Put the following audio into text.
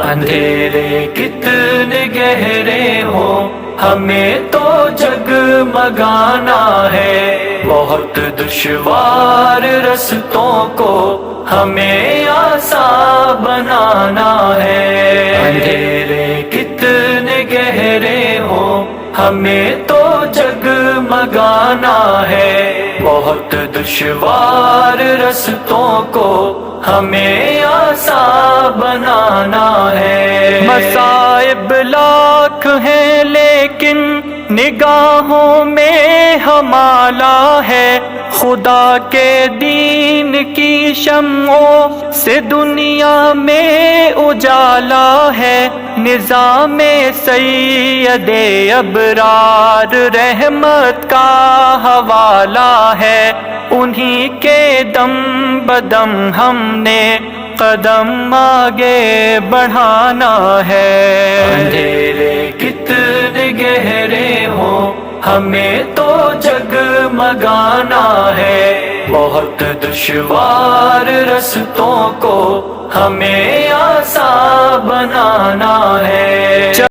اندھیرے کتنے گہرے ہوں ہمیں تو جگمگانا ہے، بہت دشوار رستوں کو ہمیں آسان بنانا ہے۔ اندھیرے کتنے گہرے ہوں ہمیں تو جگمگانا ہے، بہت دشوار رستوں کو ہمیں آسان بنانا ہے۔ مصائب لاکھ ہیں لیکن نگاہوں میں ہمارا ہے، خدا کے دین کی شمعوں سے دنیا میں اجالا ہے، نظام سید ابرار رحمت کا حوالہ ہے، انہی کے دم بدم ہم نے قدم آگے بڑھانا ہے۔ اندھیرے کتنے گہرے ہوں ہمیں تو جگمگانا ہے، بہت دشوار رستوں کو ہمیں آسان بنانا ہے۔